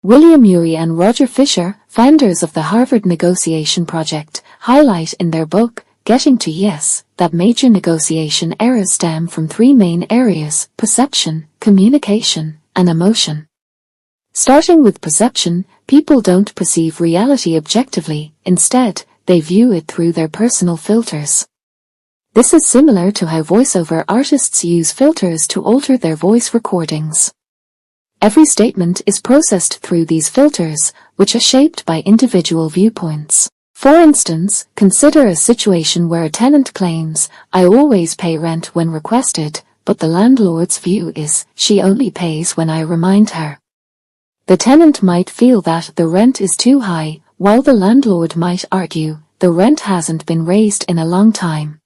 William Ury and Roger Fisher, founders of the Harvard Negotiation Project, highlight in their book, Getting to Yes, that major negotiation errors stem from three main areas: perception, communication, and emotion. Starting with perception, people don't perceive reality objectively. Instead, they view it through their personal filters. This is similar to how voiceover artists use filters to alter their voice recordings. Every statement is processed through these filters, which are shaped by individual viewpoints. For instance, consider a situation where a tenant claims, "I always pay rent when requested," but the landlord's view is, "She only pays when I remind her." The tenant might feel that the rent is too high, while the landlord might argue, "The rent hasn't been raised in a long time."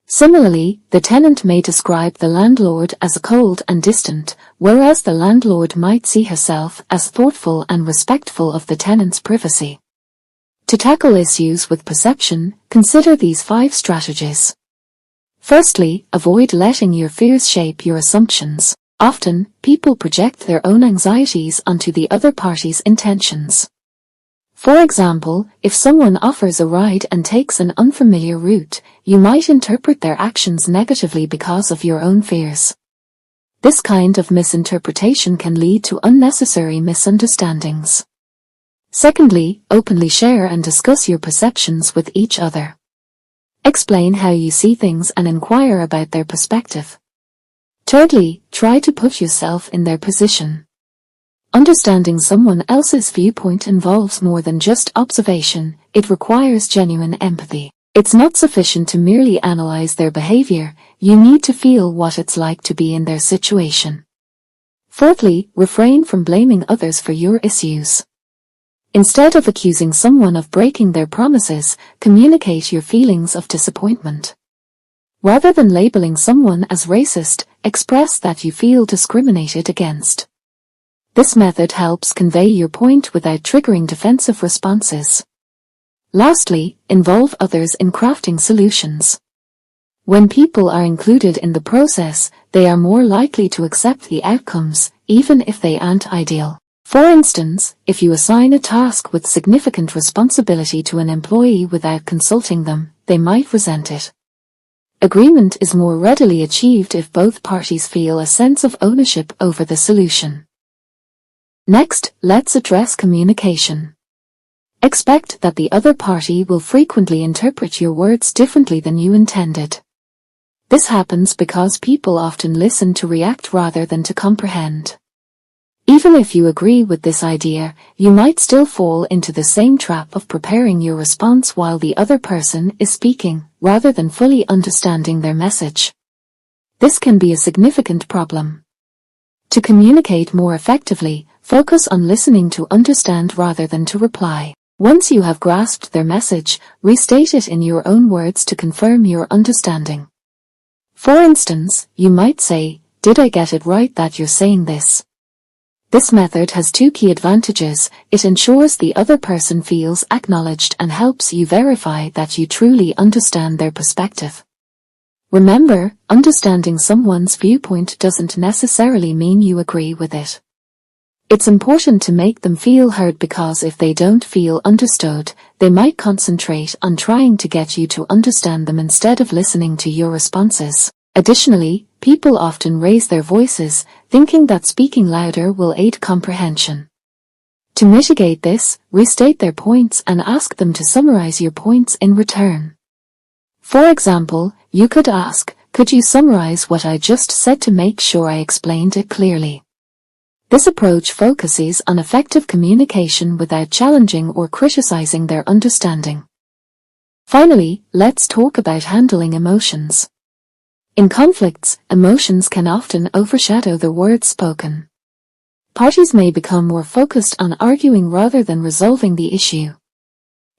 Similarly, the tenant may describe the landlord as cold and distant, whereas the landlord might see herself as thoughtful and respectful of the tenant's privacy. To tackle issues with perception, consider these 5 strategies. Firstly, avoid letting your fears shape your assumptions. Often, people project their own anxieties onto the other party's intentions. For example, if someone offers a ride and takes an unfamiliar route, you might interpret their actions negatively because of your own fears. This kind of misinterpretation can lead to unnecessary misunderstandings. Secondly, openly share and discuss your perceptions with each other. Explain how you see things and inquire about their perspective. Thirdly, try to put yourself in their position. Understanding someone else's viewpoint involves more than just observation, it requires genuine empathy. It's not sufficient to merely analyze their behavior, you need to feel what it's like to be in their situation. Fourthly, refrain from blaming others for your issues. Instead of accusing someone of breaking their promises, communicate your feelings of disappointment. Rather than labeling someone as racist, express that you feel discriminated against. This method helps convey your point without triggering defensive responses. Lastly, involve others in crafting solutions. When people are included in the process, they are more likely to accept the outcomes, even if they aren't ideal. For instance, if you assign a task with significant responsibility to an employee without consulting them, they might resent it. Agreement is more readily achieved if both parties feel a sense of ownership over the solution. Next, let's address communication. Expect that the other party will frequently interpret your words differently than you intended. This happens because people often listen to react rather than to comprehend. Even if you agree with this idea, you might still fall into the same trap of preparing your response while the other person is speaking, rather than fully understanding their message. This can be a significant problem. To communicate more effectively, focus on listening to understand rather than to reply. Once you have grasped their message, restate it in your own words to confirm your understanding. For instance, you might say, "Did I get it right that you're saying this?" This method has 2 key advantages. It ensures the other person feels acknowledged and helps you verify that you truly understand their perspective. Remember, understanding someone's viewpoint doesn't necessarily mean you agree with it. It's important to make them feel heard, because if they don't feel understood, they might concentrate on trying to get you to understand them instead of listening to your responses. Additionally, people often raise their voices, thinking that speaking louder will aid comprehension. To mitigate this, restate their points and ask them to summarize your points in return. For example, you could ask, "Could you summarize what I just said to make sure I explained it clearly?" This approach focuses on effective communication without challenging or criticizing their understanding. Finally, let's talk about handling emotions. In conflicts, emotions can often overshadow the words spoken. Parties may become more focused on arguing rather than resolving the issue.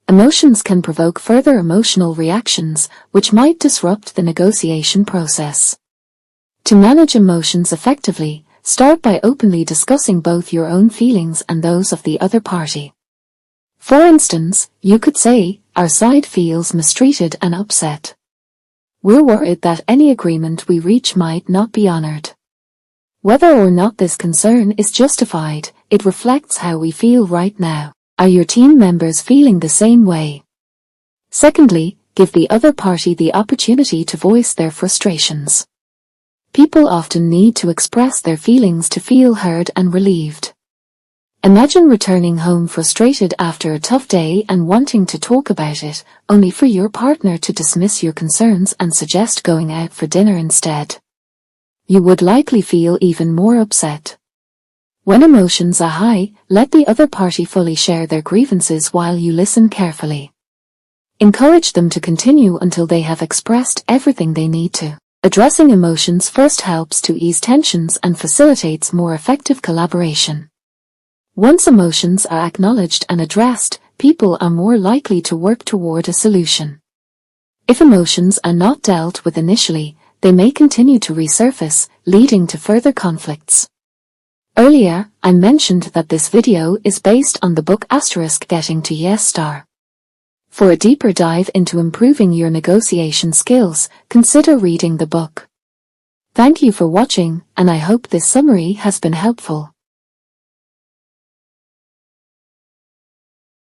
Emotions can provoke further emotional reactions, which might disrupt the negotiation process. To manage emotions effectively, start by openly discussing both your own feelings and those of the other party. For instance, you could say, "Our side feels mistreated and upset. We're worried that any agreement we reach might not be honored." Whether or not this concern is justified, it reflects how we feel right now. Are your team members feeling the same way? Secondly, give the other party the opportunity to voice their frustrations. People often need to express their feelings to feel heard and relieved. Imagine returning home frustrated after a tough day and wanting to talk about it, only for your partner to dismiss your concerns and suggest going out for dinner instead. You would likely feel even more upset. When emotions are high, let the other party fully share their grievances while you listen carefully. Encourage them to continue until they have expressed everything they need to. Addressing emotions first helps to ease tensions and facilitates more effective collaboration. Once emotions are acknowledged and addressed, people are more likely to work toward a solution. If emotions are not dealt with initially, they may continue to resurface, leading to further conflicts. Earlier, I mentioned that this video is based on the book Getting to Yes. For a deeper dive into improving your negotiation skills, consider reading the book. Thank you for watching, and I hope this summary has been helpful.